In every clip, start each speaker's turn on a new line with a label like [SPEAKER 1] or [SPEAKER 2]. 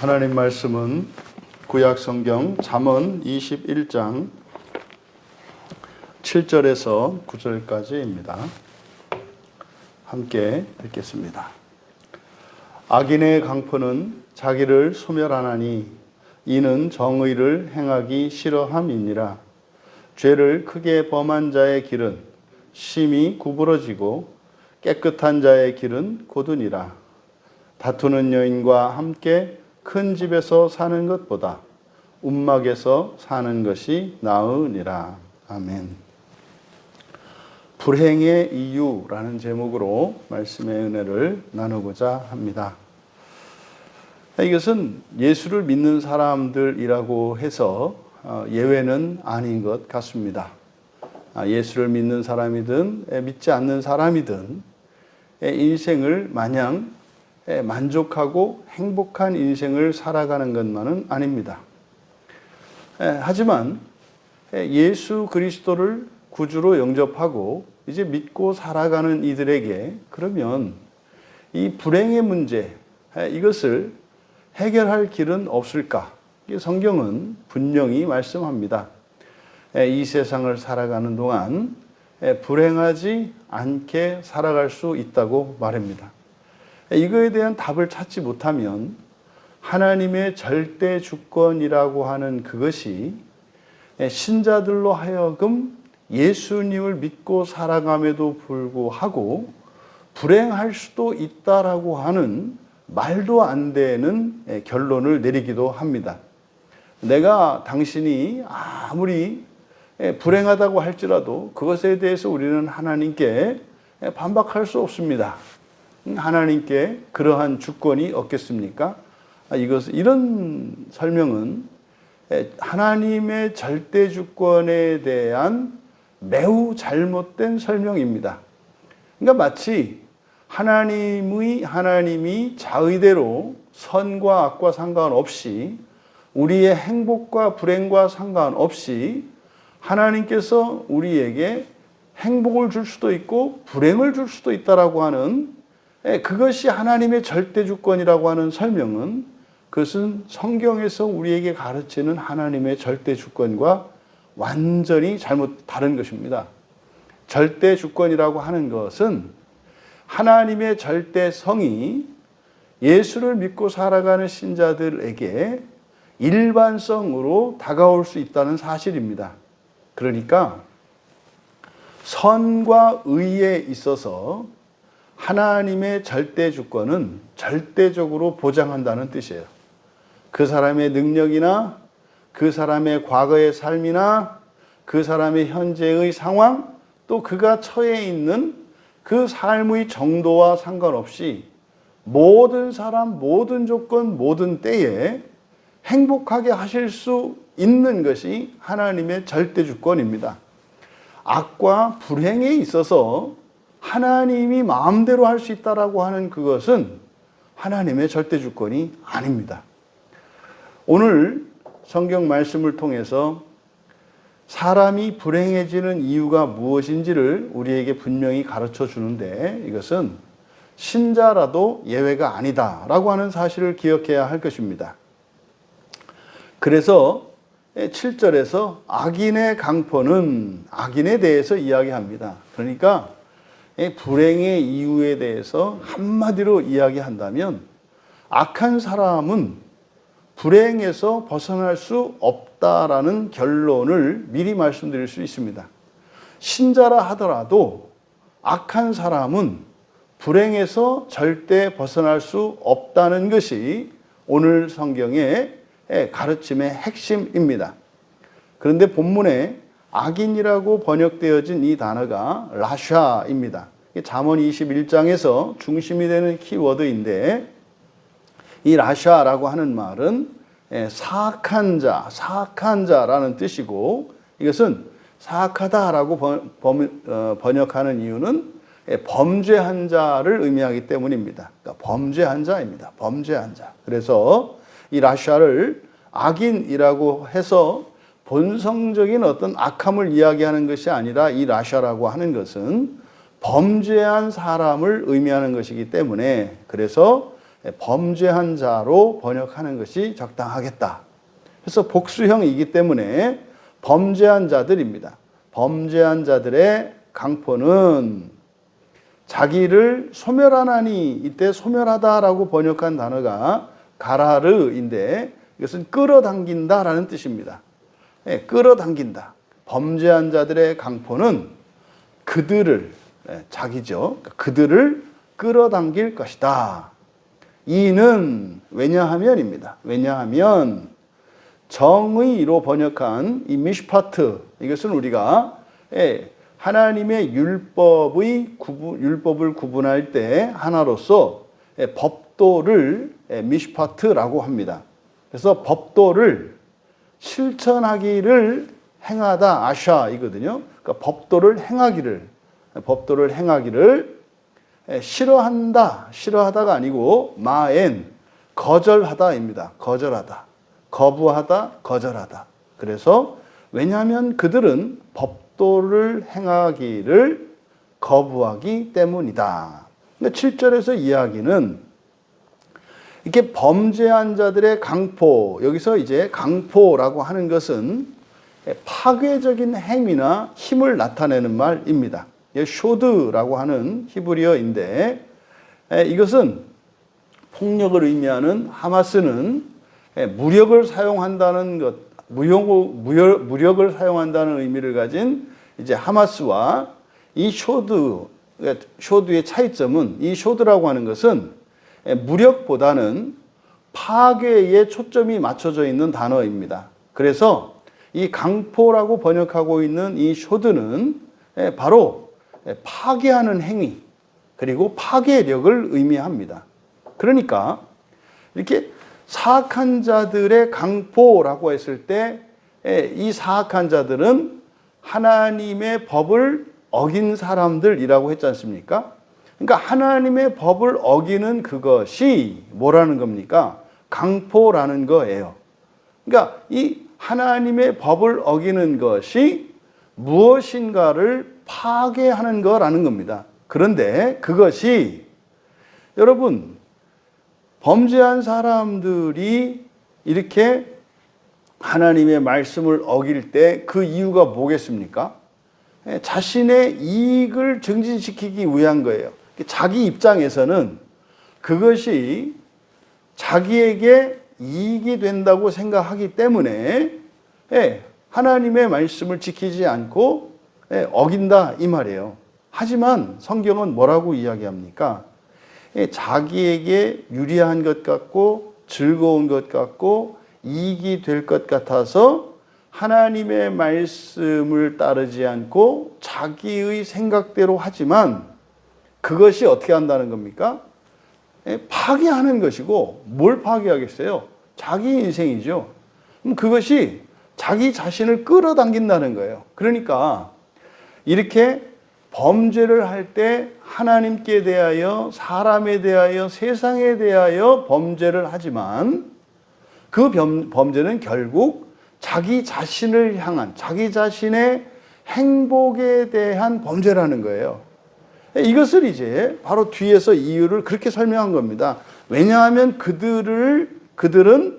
[SPEAKER 1] 하나님 말씀은 구약 성경 잠언 21장 7절에서 9절까지입니다. 함께 읽겠습니다. 악인의 강포는 자기를 소멸하나니 이는 정의를 행하기 싫어함이니라. 죄를 크게 범한 자의 길은 심히 구부러지고 깨끗한 자의 길은 곧으니라. 다투는 여인과 함께 큰 집에서 사는 것보다 움막에서 사는 것이 나으니라. 아멘. 불행의 이유라는 제목으로 말씀의 은혜를 나누고자 합니다. 이것은 예수를 믿는 사람들이라고 해서 예외는 아닌 것 같습니다. 예수를 믿는 사람이든 믿지 않는 사람이든 인생을 마냥 만족하고 행복한 인생을 살아가는 것만은 아닙니다. 하지만 예수 그리스도를 구주로 영접하고 이제 믿고 살아가는 이들에게 그러면 이 불행의 문제, 이것을 해결할 길은 없을까? 성경은 분명히 말씀합니다. 이 세상을 살아가는 동안 불행하지 않게 살아갈 수 있다고 말합니다. 이거에 대한 답을 찾지 못하면 하나님의 절대 주권이라고 하는 그것이 신자들로 하여금 예수님을 믿고 살아감에도 불구하고 불행할 수도 있다라고 하는 말도 안 되는 결론을 내리기도 합니다. 내가 당신이 아무리 불행하다고 할지라도 그것에 대해서 우리는 하나님께 반박할 수 없습니다. 하나님께 그러한 주권이 없겠습니까? 이런 설명은 하나님의 절대 주권에 대한 매우 잘못된 설명입니다. 그러니까 마치 하나님이 자의대로 선과 악과 상관없이 우리의 행복과 불행과 상관없이 하나님께서 우리에게 행복을 줄 수도 있고 불행을 줄 수도 있다라고 하는 그것이 하나님의 절대 주권이라고 하는 설명은 그것은 성경에서 우리에게 가르치는 하나님의 절대 주권과 완전히 다른 것입니다. 절대 주권이라고 하는 것은 하나님의 절대성이 예수를 믿고 살아가는 신자들에게 일반성으로 다가올 수 있다는 사실입니다. 그러니까 선과 의에 있어서 하나님의 절대 주권은 절대적으로 보장한다는 뜻이에요. 그 사람의 능력이나 그 사람의 과거의 삶이나 그 사람의 현재의 상황 또 그가 처해 있는 그 삶의 정도와 상관없이 모든 사람, 모든 조건, 모든 때에 행복하게 하실 수 있는 것이 하나님의 절대 주권입니다. 악과 불행에 있어서 하나님이 마음대로 할 수 있다라고 하는 그것은 하나님의 절대 주권이 아닙니다. 오늘 성경 말씀을 통해서 사람이 불행해지는 이유가 무엇인지를 우리에게 분명히 가르쳐 주는데 이것은 신자라도 예외가 아니다라고 하는 사실을 기억해야 할 것입니다. 그래서 7절에서 악인의 강포는 악인에 대해서 이야기합니다. 그러니까 불행의 이유에 대해서 한마디로 이야기한다면 악한 사람은 불행에서 벗어날 수 없다라는 결론을 미리 말씀드릴 수 있습니다. 신자라 하더라도 악한 사람은 불행에서 절대 벗어날 수 없다는 것이 오늘 성경의 가르침의 핵심입니다. 그런데 본문에 악인이라고 번역되어진 이 단어가 라샤입니다. 잠언 21장에서 중심이 되는 키워드인데 이 라샤라고 하는 말은 사악한 자라는 뜻이고 이것은 사악하다라고 번역하는 이유는 범죄한 자를 의미하기 때문입니다. 그러니까 범죄한 자입니다. 범죄한 자. 그래서 이 라샤를 악인이라고 해서 본성적인 어떤 악함을 이야기하는 것이 아니라 이 라샤라고 하는 것은 범죄한 사람을 의미하는 것이기 때문에 그래서 범죄한 자로 번역하는 것이 적당하겠다. 그래서 복수형이기 때문에 범죄한 자들입니다. 범죄한 자들의 강포는 자기를 소멸하나니, 이때 소멸하다라고 번역한 단어가 가라르인데 이것은 끌어당긴다라는 뜻입니다. 끌어당긴다. 범죄한 자들의 강포는 그들을, 자기죠. 그들을 끌어당길 것이다. 이는 왜냐하면입니다. 왜냐하면 정의로 번역한 이 미슈파트, 이것은 우리가 하나님의 율법을 구분할 때 하나로서 법도를 미슈파트라고 합니다. 그래서 법도를 실천하기를 행하다, 아샤이거든요. 그러니까 법도를 행하기를 싫어하다가 아니고 마엔, 거절하다입니다. 거부하다, 거절하다. 그래서 왜냐하면 그들은 법도를 행하기를 거부하기 때문이다. 7절에서 이야기는 이렇게 범죄한 자들의 강포, 여기서 이제 강포라고 하는 것은 파괴적인 행위나 힘을 나타내는 말입니다. 쇼드라고 하는 히브리어인데 이것은 폭력을 의미하는, 하마스는 무력을 사용한다는 것, 무력을 사용한다는 의미를 가진 이제 하마스와 이 쇼드의 차이점은, 이 쇼드라고 하는 것은 무력보다는 파괴에 초점이 맞춰져 있는 단어입니다. 그래서 이 강포라고 번역하고 있는 이 쇼드는 바로 파괴하는 행위, 그리고 파괴력을 의미합니다. 그러니까 이렇게 사악한 자들의 강포라고 했을 때 이 사악한 자들은 하나님의 법을 어긴 사람들이라고 했지 않습니까? 그러니까 하나님의 법을 어기는 그것이 뭐라는 겁니까? 강포라는 거예요. 그러니까 이 하나님의 법을 어기는 것이 무엇인가를 파괴하는 거라는 겁니다. 그런데 그것이 여러분, 범죄한 사람들이 이렇게 하나님의 말씀을 어길 때 그 이유가 뭐겠습니까? 자신의 이익을 증진시키기 위한 거예요. 자기 입장에서는 그것이 자기에게 이익이 된다고 생각하기 때문에 하나님의 말씀을 지키지 않고 어긴다 이 말이에요. 하지만 성경은 뭐라고 이야기합니까? 자기에게 유리한 것 같고 즐거운 것 같고 이익이 될 것 같아서 하나님의 말씀을 따르지 않고 자기의 생각대로 하지만 그것이 어떻게 한다는 겁니까? 파괴하는 것이고, 뭘 파괴하겠어요? 자기 인생이죠. 그럼 그것이 자기 자신을 끌어당긴다는 거예요. 그러니까 이렇게 범죄를 할 때 하나님께 대하여, 사람에 대하여, 세상에 대하여 범죄를 하지만 그 범죄는 결국 자기 자신을 향한, 자기 자신의 행복에 대한 범죄라는 거예요. 이것을 이제 바로 뒤에서 이유를 그렇게 설명한 겁니다. 왜냐하면 그들은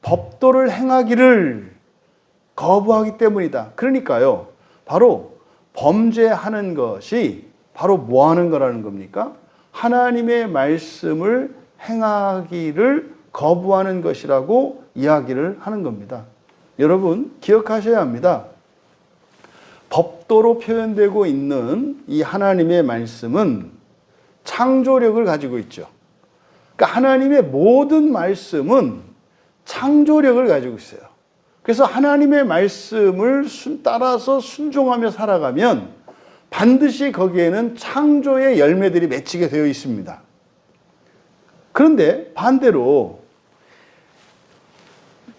[SPEAKER 1] 법도를 행하기를 거부하기 때문이다. 그러니까요, 바로 범죄하는 것이 바로 뭐 하는 거라는 겁니까? 하나님의 말씀을 행하기를 거부하는 것이라고 이야기를 하는 겁니다. 여러분, 기억하셔야 합니다. 법도로 표현되고 있는 이 하나님의 말씀은 창조력을 가지고 있죠. 그러니까 하나님의 모든 말씀은 창조력을 가지고 있어요. 그래서 하나님의 말씀을 따라서 순종하며 살아가면 반드시 거기에는 창조의 열매들이 맺히게 되어 있습니다. 그런데 반대로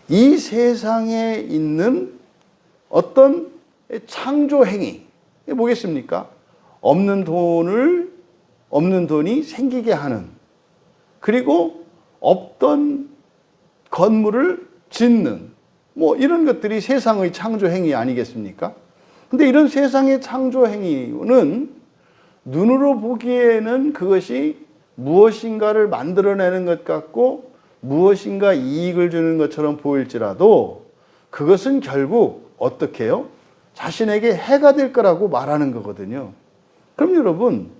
[SPEAKER 1] 이 세상에 있는 어떤 창조 행위, 이게 뭐겠습니까? 없는 돈이 생기게 하는, 그리고 없던 건물을 짓는, 뭐 이런 것들이 세상의 창조 행위 아니겠습니까? 근데 이런 세상의 창조 행위는 눈으로 보기에는 그것이 무엇인가를 만들어내는 것 같고 무엇인가 이익을 주는 것처럼 보일지라도 그것은 결국 어떻게 해요? 자신에게 해가 될 거라고 말하는 거거든요. 그럼 여러분,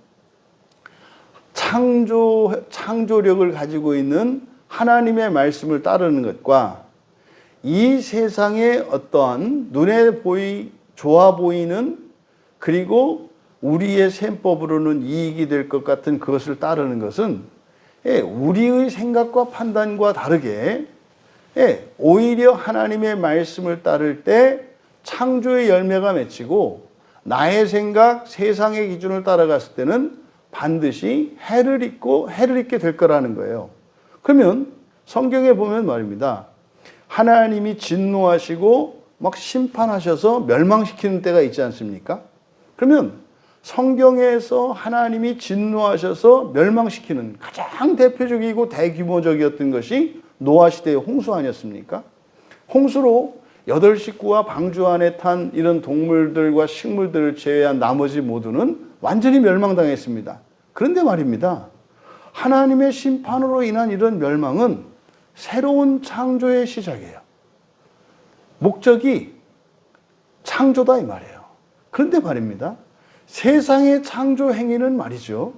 [SPEAKER 1] 창조력을 가지고 있는 하나님의 말씀을 따르는 것과 이 세상의 어떠한 눈에 좋아 보이는 그리고 우리의 셈법으로는 이익이 될 것 같은 그것을 따르는 것은 우리의 생각과 판단과 다르게 오히려 하나님의 말씀을 따를 때 창조의 열매가 맺히고 나의 생각, 세상의 기준을 따라갔을 때는 반드시 해를 입게 될 거라는 거예요. 그러면 성경에 보면 말입니다. 하나님이 진노하시고 막 심판하셔서 멸망시키는 때가 있지 않습니까? 그러면 성경에서 하나님이 진노하셔서 멸망시키는 가장 대표적이고 대규모적이었던 것이 노아 시대의 홍수 아니었습니까? 홍수로 8식구와 방주 안에 탄 이런 동물들과 식물들을 제외한 나머지 모두는 완전히 멸망당했습니다. 그런데 말입니다. 하나님의 심판으로 인한 이런 멸망은 새로운 창조의 시작이에요. 목적이 창조다 이 말이에요. 그런데 말입니다. 세상의 창조 행위는 말이죠.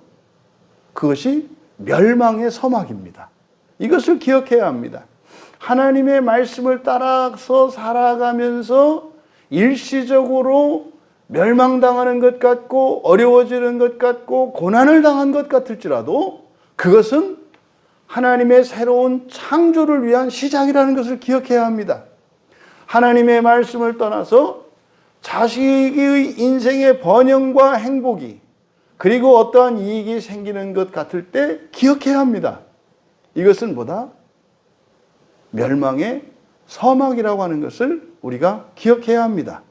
[SPEAKER 1] 그것이 멸망의 서막입니다. 이것을 기억해야 합니다. 하나님의 말씀을 따라서 살아가면서 일시적으로 멸망당하는 것 같고 어려워지는 것 같고 고난을 당한 것 같을지라도 그것은 하나님의 새로운 창조를 위한 시작이라는 것을 기억해야 합니다. 하나님의 말씀을 떠나서 자식의 인생의 번영과 행복이 그리고 어떠한 이익이 생기는 것 같을 때 기억해야 합니다. 이것은 뭐다? 멸망의 서막이라고 하는 것을 우리가 기억해야 합니다.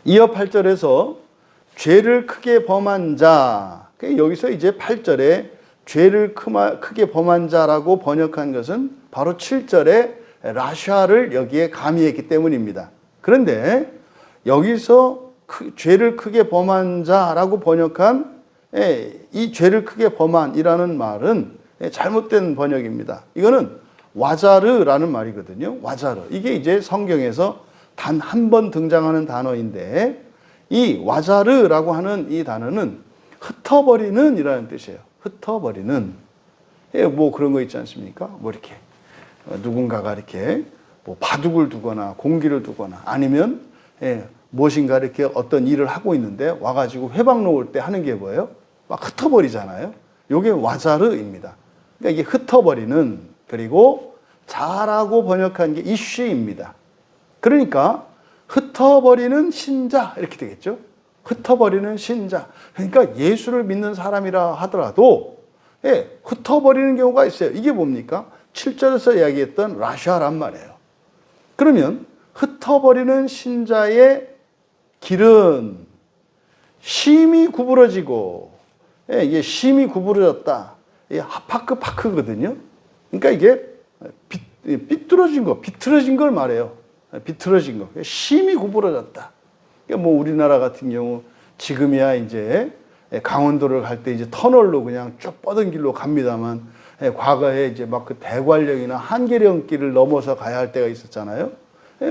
[SPEAKER 1] 이어 8절에서 죄를 크게 범한 자, 여기서 이제 8절에 죄를 크게 범한 자라고 번역한 것은 바로 7절에 라샤를 여기에 가미했기 때문입니다. 그런데 여기서 죄를 크게 범한 자라고 번역한 이 죄를 크게 범한이라는 말은 잘못된 번역입니다. 이거는 와자르라는 말이거든요. 와자르. 이게 이제 성경에서 단 한 번 등장하는 단어인데 이 와자르라고 하는 이 단어는 흩어버리는 이라는 뜻이에요. 흩어버리는. 뭐 그런 거 있지 않습니까? 뭐 이렇게 누군가가 이렇게 뭐 바둑을 두거나 공기를 두거나 아니면 무엇인가 이렇게 어떤 일을 하고 있는데 와가지고 회방 놓을 때 하는 게 뭐예요? 막 흩어버리잖아요. 이게 와자르입니다. 그러니까 이게 흩어버리는 그리고 자라고 번역한 게 이쉬입니다. 그러니까 흩어버리는 신자 이렇게 되겠죠. 흩어버리는 신자. 그러니까 예수를 믿는 사람이라 하더라도 흩어버리는 경우가 있어요. 이게 뭡니까? 7절에서 이야기했던 라샤란 말이에요. 그러면 ht어버리는 신자의 길은 심히 구부러지고, 이게 심히 구부러졌다. 이게 파크거든요. 그러니까 이게 비틀어진 걸 말해요. 비틀어진 거. 심히 구부러졌다. 그러니까 뭐 우리나라 같은 경우 지금이야 이제 강원도를 갈 때 이제 터널로 그냥 쭉 뻗은 길로 갑니다만, 과거에 이제 막 그 대관령이나 한계령길을 넘어서 가야 할 때가 있었잖아요.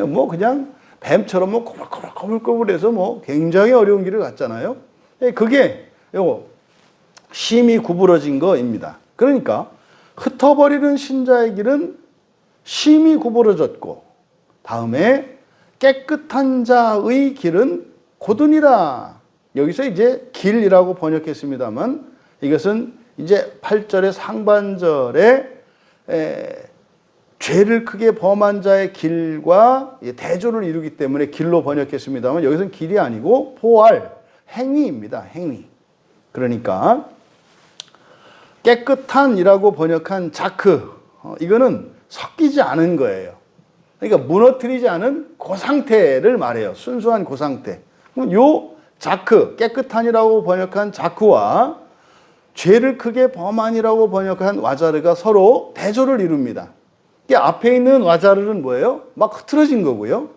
[SPEAKER 1] 뭐 그냥 뱀처럼 뭐 꼬불꼬불해서 뭐 굉장히 어려운 길을 갔잖아요. 그게 요거 심히 구부러진 거입니다. 그러니까 흩어버리는 신자의 길은 심히 구부러졌고, 다음에 깨끗한 자의 길은 곧으니라. 여기서 이제 길이라고 번역했습니다만 이것은 이제 8절의 상반절에 죄를 크게 범한 자의 길과 대조를 이루기 때문에 길로 번역했습니다만 여기서는 길이 아니고 포알, 행위입니다. 행위. 그러니까 깨끗한이라고 번역한 자크, 이거는 섞이지 않은 거예요. 그러니까 무너뜨리지 않은 그 상태를 말해요. 순수한 그 상태. 그럼 요 자크, 깨끗한이라고 번역한 자크와 죄를 크게 범한이라고 번역한 와자르가 서로 대조를 이룹니다. 앞에 있는 와자르는 뭐예요? 막 흐트러진 거고요.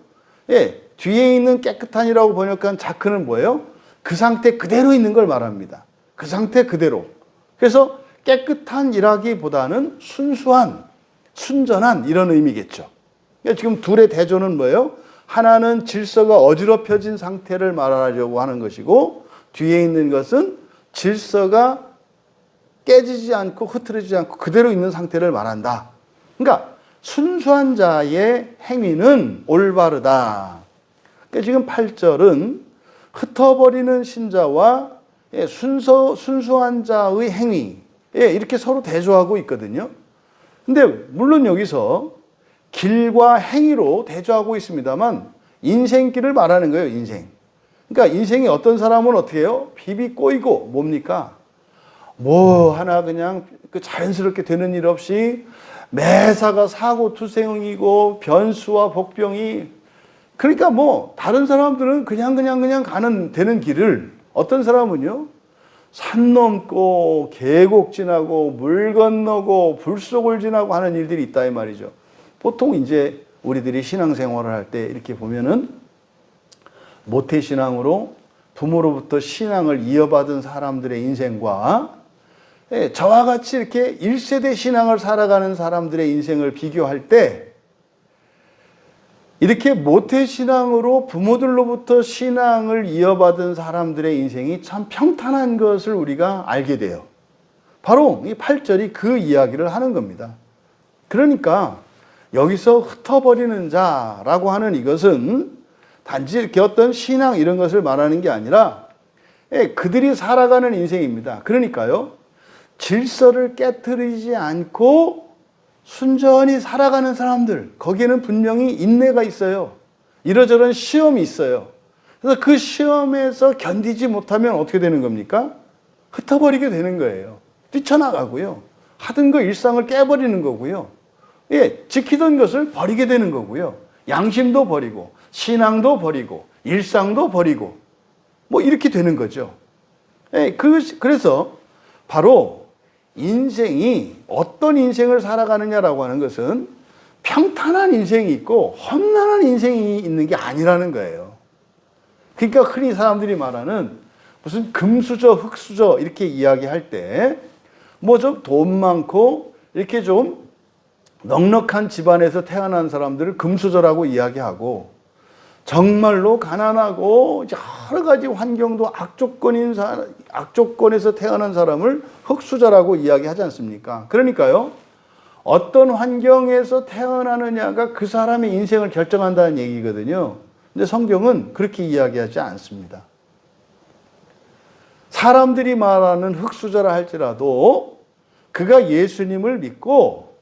[SPEAKER 1] 뒤에 있는 깨끗한이라고 번역한 자크는 뭐예요? 그 상태 그대로 있는 걸 말합니다. 그 상태 그대로. 그래서 깨끗한이라기보다는 순수한, 순전한 이런 의미겠죠. 그러니까 지금 둘의 대조는 뭐예요? 하나는 질서가 어지럽혀진 상태를 말하려고 하는 것이고, 뒤에 있는 것은 질서가 깨지지 않고 흐트러지지 않고 그대로 있는 상태를 말한다. 그러니까 순수한 자의 행위는 올바르다. 그러니까 지금 8절은 흩어버리는 신자와 순수한 자의 행위, 이렇게 서로 대조하고 있거든요. 근데 물론 여기서 길과 행위로 대조하고 있습니다만 인생길을 말하는 거예요, 인생. 그러니까 인생이 어떤 사람은 어떻게 해요? 비비 꼬이고 뭡니까? 뭐 하나 그냥 자연스럽게 되는 일 없이 매사가 사고투성이고 변수와 복병이, 그러니까 뭐 다른 사람들은 그냥 되는 길을 어떤 사람은요, 산 넘고 계곡 지나고 물 건너고 불속을 지나고 하는 일들이 있다 이 말이죠. 보통 이제 우리들이 신앙생활을 할 때 이렇게 보면은 모태신앙으로 부모로부터 신앙을 이어받은 사람들의 인생과 저와 같이 이렇게 1세대 신앙을 살아가는 사람들의 인생을 비교할 때, 이렇게 모태신앙으로 부모들로부터 신앙을 이어받은 사람들의 인생이 참 평탄한 것을 우리가 알게 돼요. 바로 이 8절이 그 이야기를 하는 겁니다. 그러니까 여기서 흩어버리는 자라고 하는 이것은 단지 이렇게 어떤 신앙 이런 것을 말하는 게 아니라 그들이 살아가는 인생입니다. 그러니까요, 질서를 깨트리지 않고 순전히 살아가는 사람들, 거기에는 분명히 인내가 있어요. 이러저런 시험이 있어요. 그래서 그 시험에서 견디지 못하면 어떻게 되는 겁니까? 흩어버리게 되는 거예요. 뛰쳐나가고요. 하던 거 일상을 깨버리는 거고요. 지키던 것을 버리게 되는 거고요. 양심도 버리고 신앙도 버리고 일상도 버리고 뭐 이렇게 되는 거죠. 그래서 바로 인생이 어떤 인생을 살아가느냐라고 하는 것은 평탄한 인생이 있고 험난한 인생이 있는 게 아니라는 거예요. 그러니까 흔히 사람들이 말하는 무슨 금수저, 흙수저 이렇게 이야기할 때 뭐 좀 돈 많고 이렇게 좀 넉넉한 집안에서 태어난 사람들을 금수저라고 이야기하고, 정말로 가난하고 여러 가지 환경도 악조건에서 태어난 사람을 흙수저라고 이야기하지 않습니까? 그러니까요, 어떤 환경에서 태어나느냐가 그 사람의 인생을 결정한다는 얘기거든요. 근데 성경은 그렇게 이야기하지 않습니다. 사람들이 말하는 흙수저라 할지라도 그가 예수님을 믿고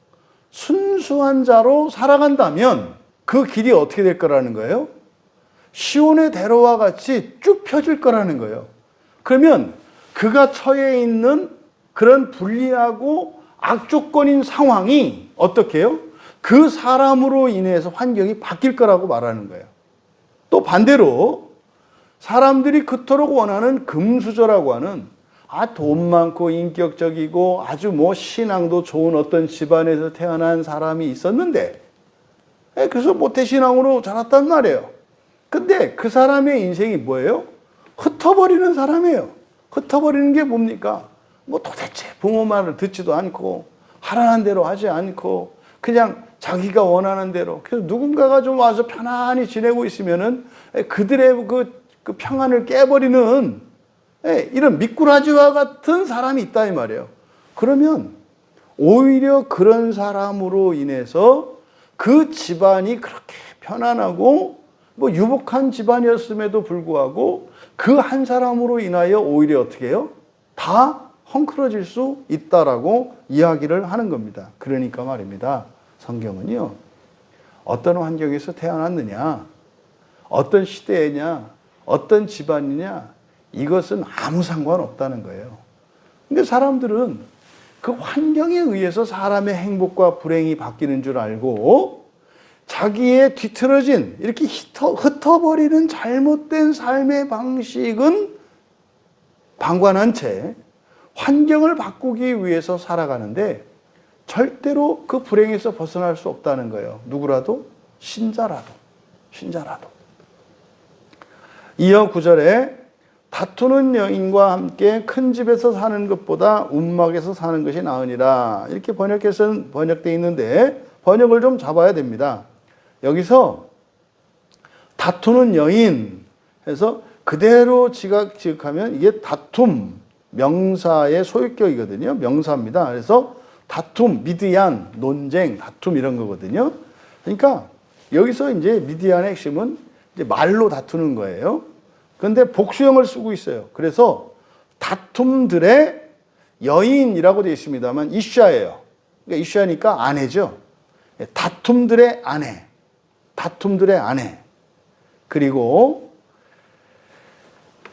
[SPEAKER 1] 순수한 자로 살아간다면 그 길이 어떻게 될 거라는 거예요? 시온의 대로와 같이 쭉 펴질 거라는 거예요. 그러면 그가 처해 있는 그런 불리하고 악조건인 상황이 어떻게 해요? 그 사람으로 인해서 환경이 바뀔 거라고 말하는 거예요. 또 반대로 사람들이 그토록 원하는 금수저라고 하는 돈 많고 인격적이고 아주 뭐 신앙도 좋은 어떤 집안에서 태어난 사람이 있었는데, 그래서 모태신앙으로 자랐단 말이에요. 근데 그 사람의 인생이 뭐예요? 흩어버리는 사람이에요. 흩어버리는 게 뭡니까? 뭐 도대체 부모 말을 듣지도 않고 하라는 대로 하지 않고 그냥 자기가 원하는 대로, 그래서 누군가가 좀 와서 편안히 지내고 있으면은 그들의 그 평안을 깨버리는 이런 미꾸라지와 같은 사람이 있다 이 말이에요. 그러면 오히려 그런 사람으로 인해서 그 집안이 그렇게 편안하고 뭐 유복한 집안이었음에도 불구하고 그 한 사람으로 인하여 오히려 어떻게 해요? 다 헝클어질 수 있다라고 이야기를 하는 겁니다. 그러니까 말입니다. 성경은요, 어떤 환경에서 태어났느냐, 어떤 시대냐, 어떤 집안이냐, 이것은 아무 상관없다는 거예요. 근데 사람들은 그 환경에 의해서 사람의 행복과 불행이 바뀌는 줄 알고 자기의 뒤틀어진 이렇게 흩어버리는 잘못된 삶의 방식은 방관한 채 환경을 바꾸기 위해서 살아가는데 절대로 그 불행에서 벗어날 수 없다는 거예요. 누구라도? 신자라도. 이어 9절에 다투는 여인과 함께 큰 집에서 사는 것보다 움막에서 사는 것이 나으니라. 이렇게 번역되어 있는데 번역을 좀 잡아야 됩니다. 여기서 다투는 여인 해서 그대로 지극하면 이게 다툼, 명사의 소유격이거든요. 명사입니다. 그래서 다툼, 미디안, 논쟁, 다툼 이런 거거든요. 그러니까 여기서 이제 미디안의 핵심은 이제 말로 다투는 거예요. 그런데 복수형을 쓰고 있어요. 그래서 다툼들의 여인이라고 되어 있습니다만 이샤예요. 그러니까 이샤니까 아내죠. 다툼들의 아내, 다툼들의 아내. 그리고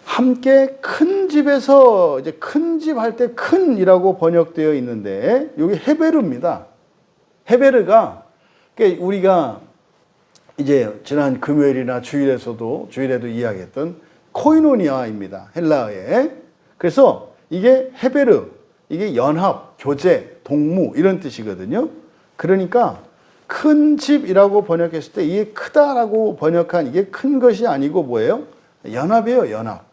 [SPEAKER 1] 함께 큰 집에서 이제 큰 집 할 때 큰이라고 번역되어 있는데 여기 헤베르입니다. 헤베르가 그러니까 우리가 이제 지난 금요일이나 주일에도 이야기했던 코이노니아입니다. 헬라어에. 그래서 이게 헤베르, 이게 연합, 교제, 동무 이런 뜻이거든요. 그러니까 큰 집이라고 번역했을 때 이게 크다라고 번역한 이게 큰 것이 아니고 뭐예요? 연합이에요, 연합.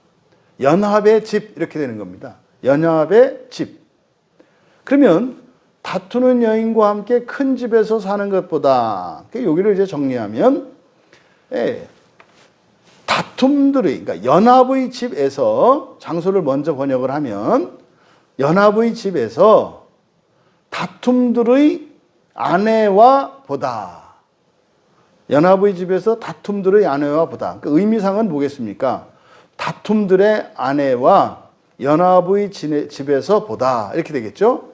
[SPEAKER 1] 연합의 집 이렇게 되는 겁니다. 연합의 집. 그러면 다투는 여인과 함께 큰 집에서 사는 것보다 여기를 이제 정리하면 다툼들의 그러니까 연합의 집에서 장소를 먼저 번역을 하면 연합의 집에서 다툼들의 아내와 보다. 연합의 집에서 다툼들의 아내와 보다. 그 의미상은 뭐겠습니까? 다툼들의 아내와 연합의 집에서 보다. 이렇게 되겠죠?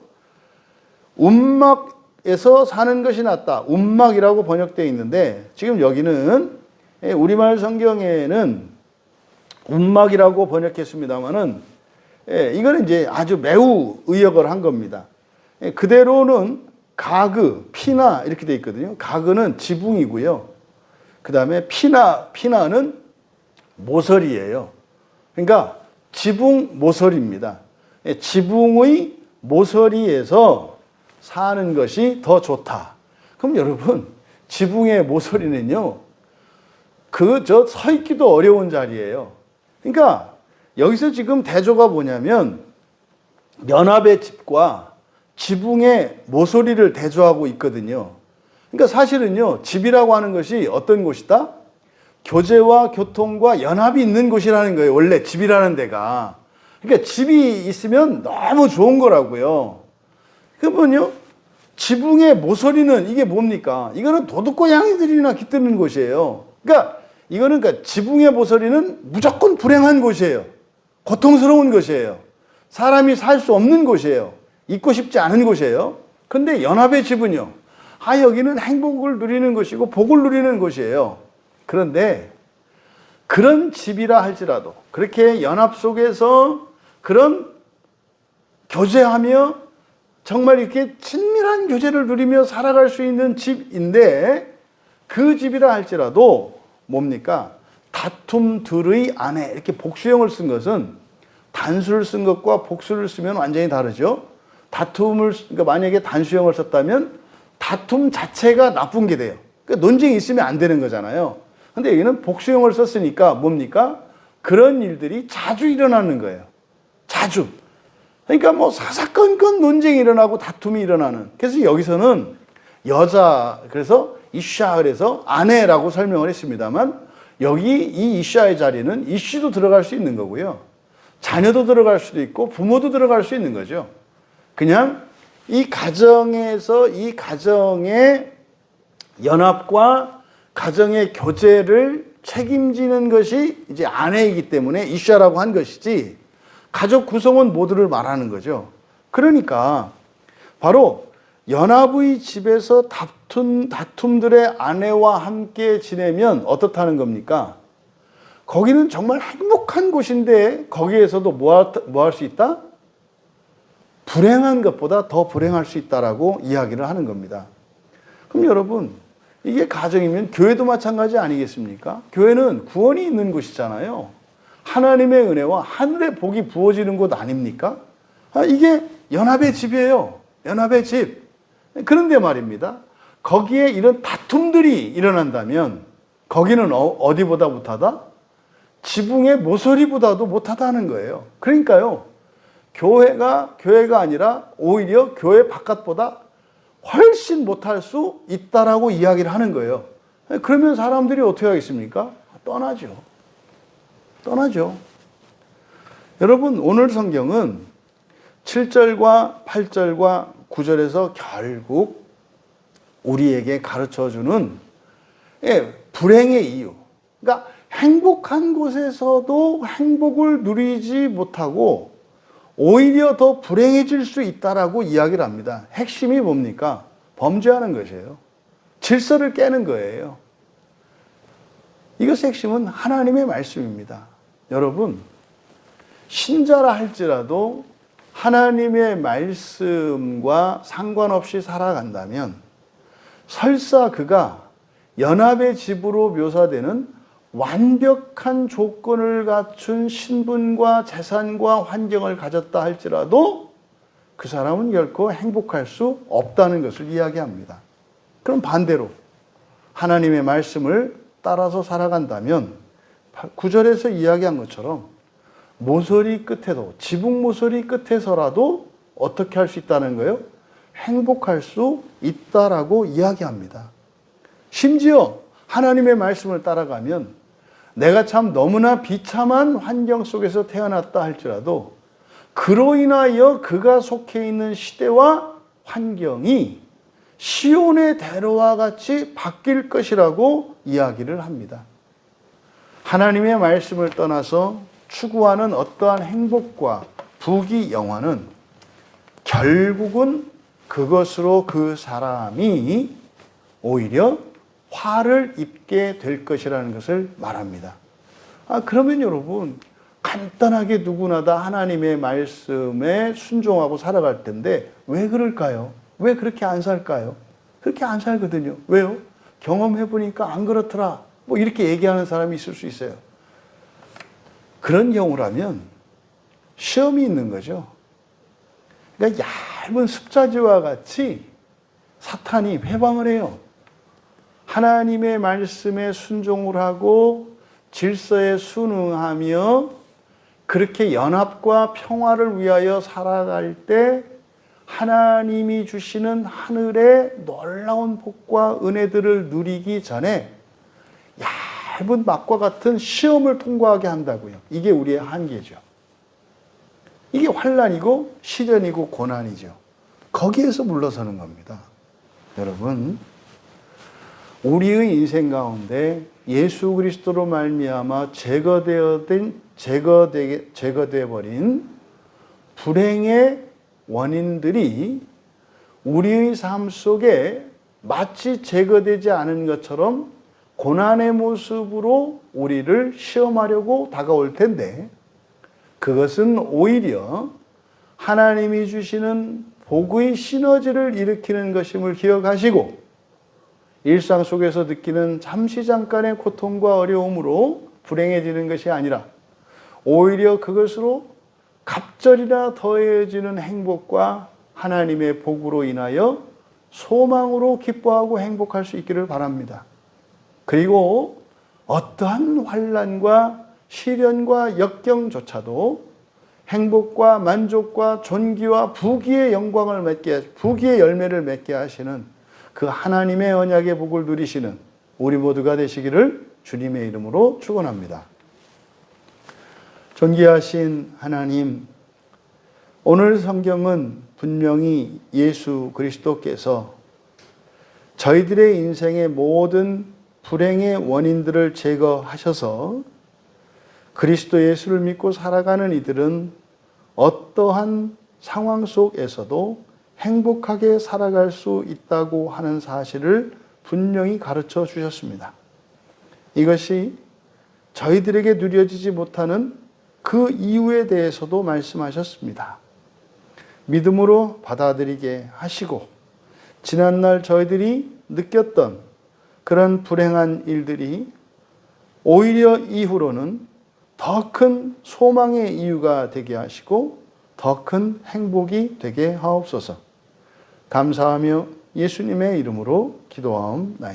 [SPEAKER 1] 움막에서 사는 것이 낫다. 움막이라고 번역되어 있는데 지금 여기는 우리말 성경에는 움막이라고 번역했습니다만은 이거는 이제 아주 매우 의역을 한 겁니다. 그대로는 가그, 피나 이렇게 되어 있거든요. 가그는 지붕이고요. 그 다음에 피나는 모서리예요. 그러니까 지붕 모서리입니다. 지붕의 모서리에서 사는 것이 더 좋다. 그럼 여러분, 지붕의 모서리는요, 서 있기도 어려운 자리예요. 그러니까 여기서 지금 대조가 뭐냐면 연합의 집과 지붕의 모서리를 대조하고 있거든요. 그러니까 사실은요, 집이라고 하는 것이 어떤 곳이다? 교제와 교통과 연합이 있는 곳이라는 거예요. 원래 집이라는 데가. 그러니까 집이 있으면 너무 좋은 거라고요. 그러면요, 지붕의 모서리는 이게 뭡니까? 이거는 도둑고양이들이나 깃드는 곳이에요. 그러니까 이거는 지붕의 모서리는 무조건 불행한 곳이에요. 고통스러운 곳이에요. 사람이 살 수 없는 곳이에요. 있고 싶지 않은 곳이에요. 근데 연합의 집은요, 여기는 행복을 누리는 곳이고 복을 누리는 곳이에요. 그런데 그런 집이라 할지라도 그렇게 연합 속에서 그런 교제하며 정말 이렇게 친밀한 교제를 누리며 살아갈 수 있는 집인데 그 집이라 할지라도 뭡니까? 다툼들의 아내 이렇게 복수형을 쓴 것은 단수를 쓴 것과 복수를 쓰면 완전히 다르죠. 그러니까 만약에 단수형을 썼다면 다툼 자체가 나쁜 게 돼요. 그러니까 논쟁이 있으면 안 되는 거잖아요. 근데 여기는 복수형을 썼으니까 뭡니까? 그런 일들이 자주 일어나는 거예요. 자주. 그러니까 뭐 사사건건 논쟁이 일어나고 다툼이 일어나는. 그래서 여기서는 그래서 이샤 그래서 아내라고 설명을 했습니다만 여기 이 이샤의 자리는 이씨도 들어갈 수 있는 거고요. 자녀도 들어갈 수도 있고 부모도 들어갈 수 있는 거죠. 그냥 이 가정에서 이 가정의 연합과 가정의 교제를 책임지는 것이 이제 아내이기 때문에 이샤라고 한 것이지 가족 구성원 모두를 말하는 거죠. 그러니까 바로 연합의 집에서 다툼들의 아내와 함께 지내면 어떻다는 겁니까? 거기는 정말 행복한 곳인데 거기에서도 뭐 할 수 있다? 불행한 것보다 더 불행할 수 있다라고 이야기를 하는 겁니다. 그럼 여러분, 이게 가정이면 교회도 마찬가지 아니겠습니까? 교회는 구원이 있는 곳이잖아요. 하나님의 은혜와 하늘의 복이 부어지는 곳 아닙니까? 이게 연합의 집이에요. 연합의 집. 그런데 말입니다. 거기에 이런 다툼들이 일어난다면 거기는 어디보다 못하다? 지붕의 모서리보다도 못하다는 거예요. 그러니까요, 교회가 아니라 오히려 교회 바깥보다 훨씬 못할 수 있다라고 이야기를 하는 거예요. 그러면 사람들이 어떻게 하겠습니까? 떠나죠. 여러분, 오늘 성경은 7절과 8절과 9절에서 결국 우리에게 가르쳐주는 불행의 이유. 그러니까 행복한 곳에서도 행복을 누리지 못하고 오히려 더 불행해질 수 있다라고 이야기를 합니다. 핵심이 뭡니까? 범죄하는 것이에요. 질서를 깨는 거예요. 이것의 핵심은 하나님의 말씀입니다. 여러분, 신자라 할지라도 하나님의 말씀과 상관없이 살아간다면 설사 그가 연합의 집으로 묘사되는 완벽한 조건을 갖춘 신분과 재산과 환경을 가졌다 할지라도 그 사람은 결코 행복할 수 없다는 것을 이야기합니다. 그럼 반대로 하나님의 말씀을 따라서 살아간다면 9절에서 이야기한 것처럼 모서리 끝에도, 지붕 모서리 끝에서라도 어떻게 할 수 있다는 거예요? 행복할 수 있다라고 이야기합니다. 심지어 하나님의 말씀을 따라가면 내가 참 너무나 비참한 환경 속에서 태어났다 할지라도 그로 인하여 그가 속해 있는 시대와 환경이 시온의 대로와 같이 바뀔 것이라고 이야기를 합니다. 하나님의 말씀을 떠나서 추구하는 어떠한 행복과 부귀 영화는 결국은 그것으로 그 사람이 오히려 화를 입게 될 것이라는 것을 말합니다. 그러면 여러분, 간단하게 누구나 다 하나님의 말씀에 순종하고 살아갈 텐데 왜 그럴까요? 왜 그렇게 안 살까요? 그렇게 안 살거든요. 왜요? 경험해보니까 안 그렇더라. 뭐 이렇게 얘기하는 사람이 있을 수 있어요. 그런 경우라면 시험이 있는 거죠. 그러니까 얇은 습자지와 같이 사탄이 회방을 해요. 하나님의 말씀에 순종을 하고 질서에 순응하며 그렇게 연합과 평화를 위하여 살아갈 때 하나님이 주시는 하늘의 놀라운 복과 은혜들을 누리기 전에 얇은 막과 같은 시험을 통과하게 한다고요. 이게 우리의 한계죠. 이게 환난이고 시련이고 고난이죠. 거기에서 물러서는 겁니다. 여러분, 우리의 인생 가운데 예수 그리스도로 말미암아 제거되어 버린 불행의 원인들이 우리의 삶 속에 마치 제거되지 않은 것처럼 고난의 모습으로 우리를 시험하려고 다가올 텐데 그것은 오히려 하나님이 주시는 복의 시너지를 일으키는 것임을 기억하시고 일상 속에서 느끼는 잠시 잠깐의 고통과 어려움으로 불행해지는 것이 아니라 오히려 그것으로 갑절이나 더해지는 행복과 하나님의 복으로 인하여 소망으로 기뻐하고 행복할 수 있기를 바랍니다. 그리고 어떠한 환난과 시련과 역경조차도 행복과 만족과 존귀와 부귀의 부귀의 열매를 맺게 하시는 그 하나님의 언약의 복을 누리시는 우리 모두가 되시기를 주님의 이름으로 축원합니다. 존귀하신 하나님, 오늘 성경은 분명히 예수 그리스도께서 저희들의 인생의 모든 불행의 원인들을 제거하셔서 그리스도 예수를 믿고 살아가는 이들은 어떠한 상황 속에서도 행복하게 살아갈 수 있다고 하는 사실을 분명히 가르쳐 주셨습니다. 이것이 저희들에게 누려지지 못하는 그 이유에 대해서도 말씀하셨습니다. 믿음으로 받아들이게 하시고 지난날 저희들이 느꼈던 그런 불행한 일들이 오히려 이후로는 더 큰 소망의 이유가 되게 하시고 더 큰 행복이 되게 하옵소서. 감사하며 예수님의 이름으로 기도하옵나이다.